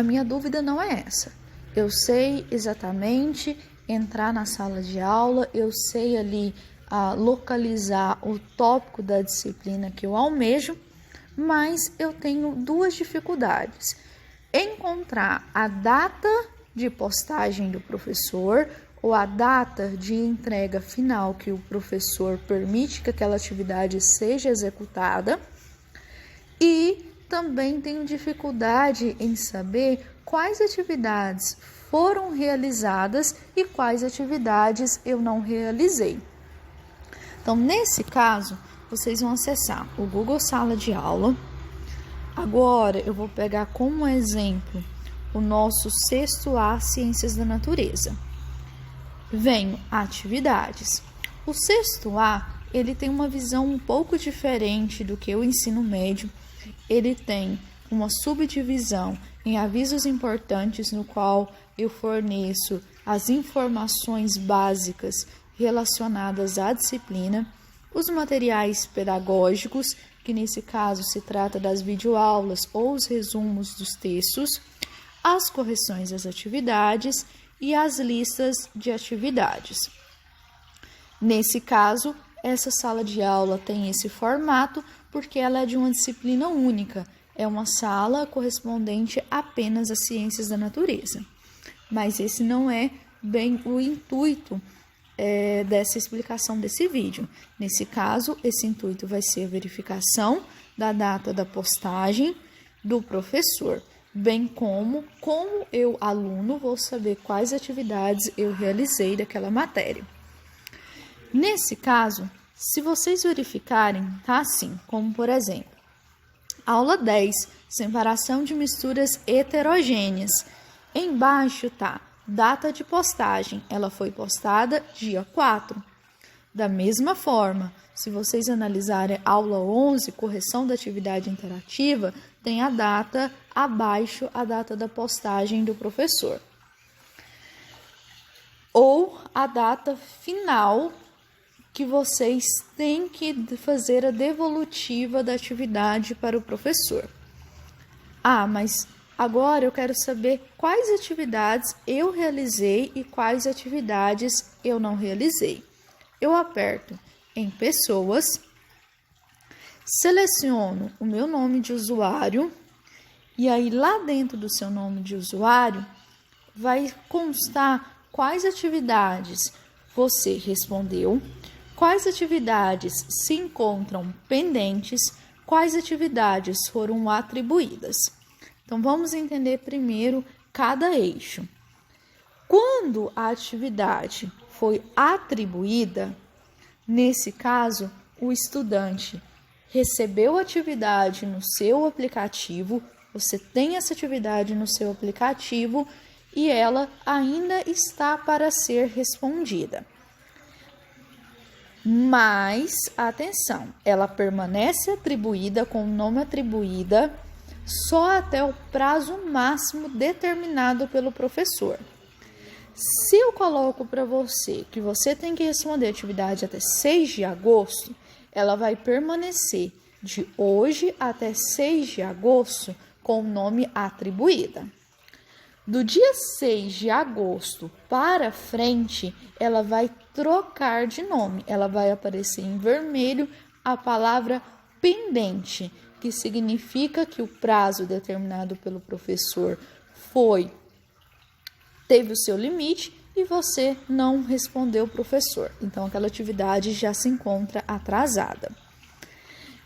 A minha dúvida não é essa. Eu sei exatamente entrar na sala de aula, eu sei ali localizar o tópico da disciplina que eu almejo, mas eu tenho duas dificuldades. Encontrar a data de postagem do professor ou a data de entrega final que o professor permite que aquela atividade seja executada, e também tenho dificuldade em saber quais atividades foram realizadas e quais atividades eu não realizei. Então, nesse caso, vocês vão acessar o Google Sala de Aula. Agora, eu vou pegar como exemplo o nosso 6º A, Ciências da Natureza. Venho atividades. O 6º A, ele tem uma visão um pouco diferente do que o ensino médio. Ele tem uma subdivisão em avisos importantes, no qual eu forneço as informações básicas relacionadas à disciplina, os materiais pedagógicos, que nesse caso se trata das videoaulas ou os resumos dos textos, as correções das atividades e as listas de atividades. Nesse caso, essa sala de aula tem esse formato porque ela é de uma disciplina única, é uma sala correspondente apenas às ciências da natureza. Mas esse não é bem o intuito dessa explicação desse vídeo. Nesse caso, esse intuito vai ser a verificação da data da postagem do professor, bem como eu, aluno, vou saber quais atividades eu realizei daquela matéria. Nesse caso, se vocês verificarem, tá assim, como por exemplo, aula 10, separação de misturas heterogêneas. Embaixo tá data de postagem, ela foi postada dia 4. Da mesma forma, se vocês analisarem aula 11, correção da atividade interativa, tem a data abaixo, a data da postagem do professor. Ou a data final que vocês têm que fazer a devolutiva da atividade para o professor. Mas agora eu quero saber quais atividades eu realizei e quais atividades eu não realizei. Eu aperto em pessoas, seleciono o meu nome de usuário e aí lá dentro do seu nome de usuário vai constar quais atividades você respondeu, quais atividades se encontram pendentes, quais atividades foram atribuídas. Então, vamos entender primeiro cada eixo. Quando a atividade foi atribuída, nesse caso, o estudante recebeu a atividade no seu aplicativo, você tem essa atividade no seu aplicativo e ela ainda está para ser respondida. Mas, atenção, ela permanece atribuída com o nome atribuída só até o prazo máximo determinado pelo professor. Se eu coloco para você que você tem que responder a atividade até 6 de agosto, ela vai permanecer de hoje até 6 de agosto com o nome atribuída. Do dia 6 de agosto para frente, ela vai trocar de nome. Ela vai aparecer em vermelho a palavra pendente, que significa que o prazo determinado pelo professor teve o seu limite e você não respondeu o professor. Então, aquela atividade já se encontra atrasada.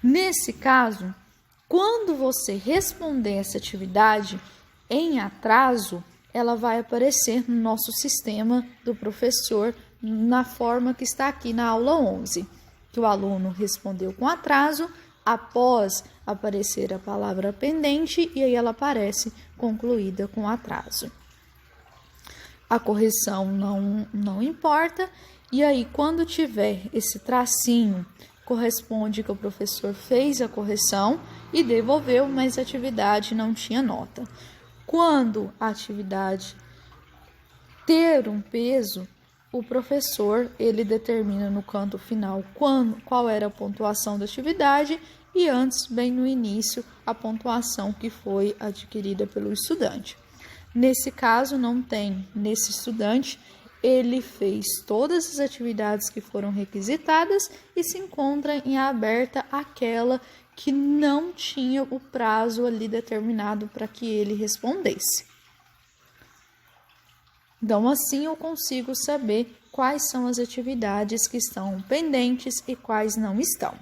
Nesse caso, quando você responder essa atividade em atraso, ela vai aparecer no nosso sistema do professor na forma que está aqui na aula 11, que o aluno respondeu com atraso, após aparecer a palavra pendente, e aí ela aparece concluída com atraso. A correção não importa, e aí quando tiver esse tracinho, corresponde que o professor fez a correção e devolveu, mas a atividade não tinha nota. Quando a atividade ter um peso, o professor ele determina no canto final qual era a pontuação da atividade e antes, bem no início, a pontuação que foi adquirida pelo estudante. Nesse caso, não tem nesse estudante, ele fez todas as atividades que foram requisitadas e se encontra em aberta aquela que não tinha o prazo ali determinado para que ele respondesse. Então, assim eu consigo saber quais são as atividades que estão pendentes e quais não estão.